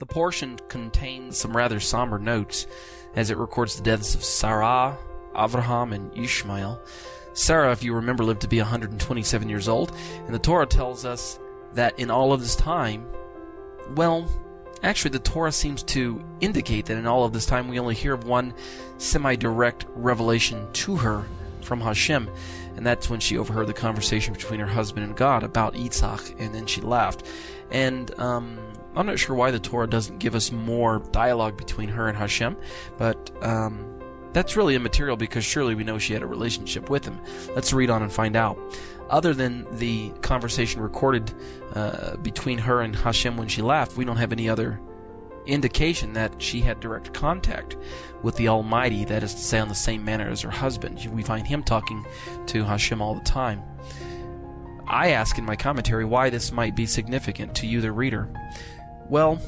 The portion contains some rather somber notes as it records the deaths of Sarah, Avraham, and Ishmael. Sarah, if you remember, lived to be 127 years old, and the Torah tells us that in all of this time, well, actually the Torah seems to indicate that in all of this time we only hear of one semi-direct revelation to her from Hashem, and that's when she overheard the conversation between her husband and God about Yitzhak, and then she laughed. And I'm not sure why the Torah doesn't give us more dialogue between her and Hashem, but that's really immaterial because surely we know she had a relationship with him. Let's read on and find out. Other than the conversation recorded between her and Hashem when she laughed, we don't have any other indication that she had direct contact with the Almighty, that is to say, on the same manner as her husband. We find him talking to Hashem all the time. I ask in my commentary why this might be significant to you, the reader. Well,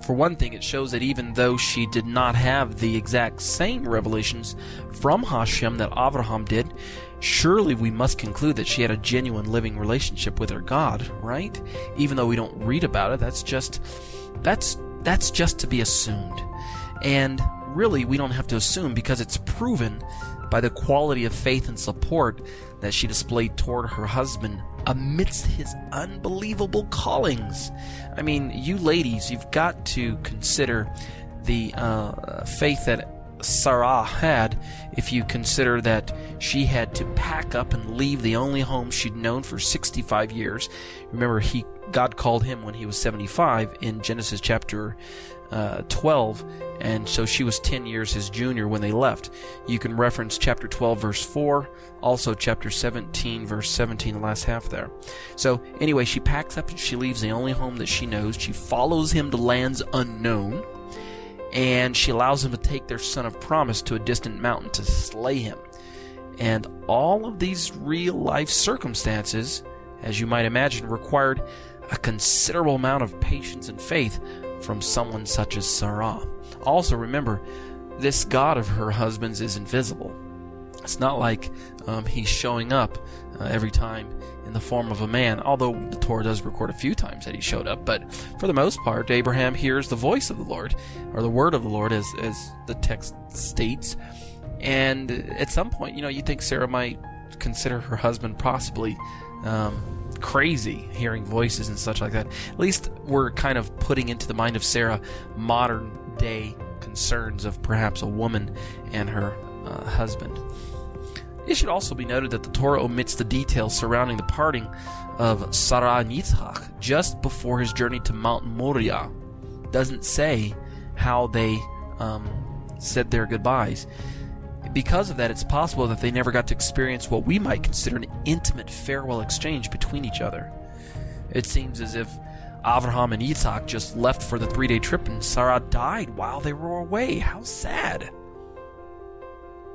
for one thing, it shows that even though she did not have the exact same revelations from Hashem that Avraham did, surely we must conclude that she had a genuine living relationship with her God, right? Even though we don't read about it, that's just to be assumed. And really, we don't have to assume because it's proven by the quality of faith and support that she displayed toward her husband amidst his unbelievable callings. I mean, you ladies, you've got to consider the faith that Sarah had if you consider that she had to pack up and leave the only home she'd known for 65 years. Remember, God called him when he was 75 in Genesis chapter 12, and so she was 10 years his junior when they left. You can reference chapter 12 verse 4, also chapter 17 verse 17, the last half there. So anyway, she packs up and she leaves the only home that she knows. She follows him to lands unknown, and she allows him to take their son of promise to a distant mountain to slay him. And all of these real life circumstances, as you might imagine, required a considerable amount of patience and faith from someone such as Sarah. Also remember, this God of her husband's is invisible. It's not like he's showing up every time in the form of a man, although the Torah does record a few times that he showed up. But for the most part, Abraham hears the voice of the Lord, or the word of the Lord, as the text states. And at some point, you think Sarah might consider her husband possibly crazy, hearing voices and such like that. At least we're kind of putting into the mind of Sarah modern day concerns of perhaps a woman and her husband. It should also be noted that the Torah omits the details surrounding the parting of Sarah and Yitzhak just before his journey to Mount Moriah. Doesn't say how they said their goodbyes. Because of that, it's possible that they never got to experience what we might consider an intimate farewell exchange between each other. It seems as if Avraham and Yitzhak just left for the 3-day trip and Sarah died while they were away. How sad.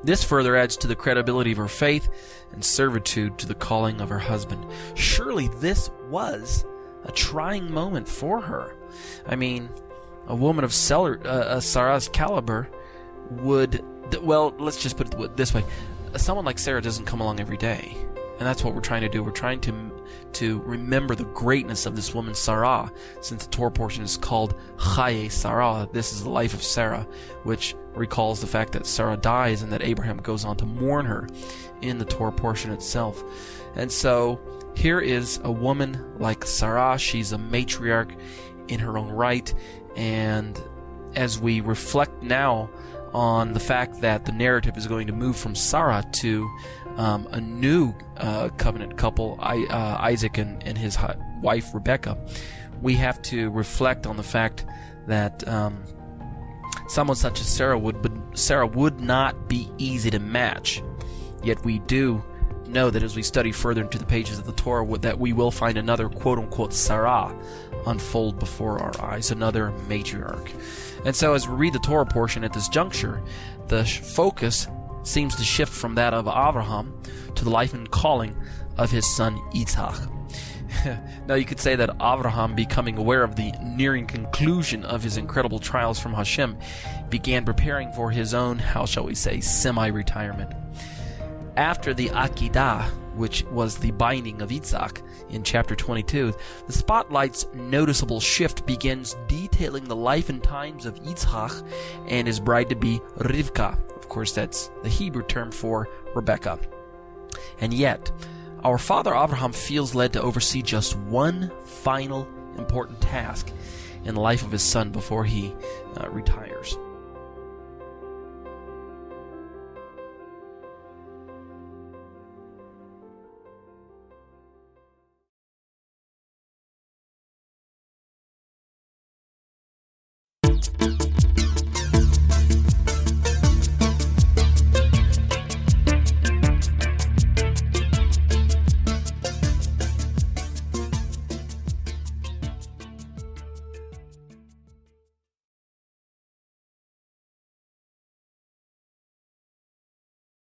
This further adds to the credibility of her faith and servitude to the calling of her husband. Surely this was a trying moment for her. I mean, a woman of Sarah's caliber would... Well, let's just put it this way. Someone like Sarah doesn't come along every day. And that's what we're trying to do. We're trying to remember the greatness of this woman, Sarah, since the Torah portion is called Hayyei-Sarah. This is the life of Sarah, which recalls the fact that Sarah dies and that Abraham goes on to mourn her in the Torah portion itself. And so here is a woman like Sarah. She's a matriarch in her own right. And as we reflect now on the fact that the narrative is going to move from Sarah to a new covenant couple, Isaac and his wife Rebekah, we have to reflect on the fact that someone such as Sarah would not be easy to match. Yet we do know that as we study further into the pages of the Torah, that we will find another quote-unquote Sarah unfold before our eyes, another matriarch. And so as we read the Torah portion at this juncture, the focus seems to shift from that of Abraham to the life and calling of his son Yitzhak. Now you could say that Abraham, becoming aware of the nearing conclusion of his incredible trials from Hashem, began preparing for his own, how shall we say, semi-retirement. After the Akedah, which was the binding of Yitzhak in chapter 22, the spotlight's noticeable shift begins detailing the life and times of Yitzhak and his bride-to-be Rivka. Of course, that's the Hebrew term for Rebecca. And yet, our father Abraham feels led to oversee just one final important task in the life of his son before he retires.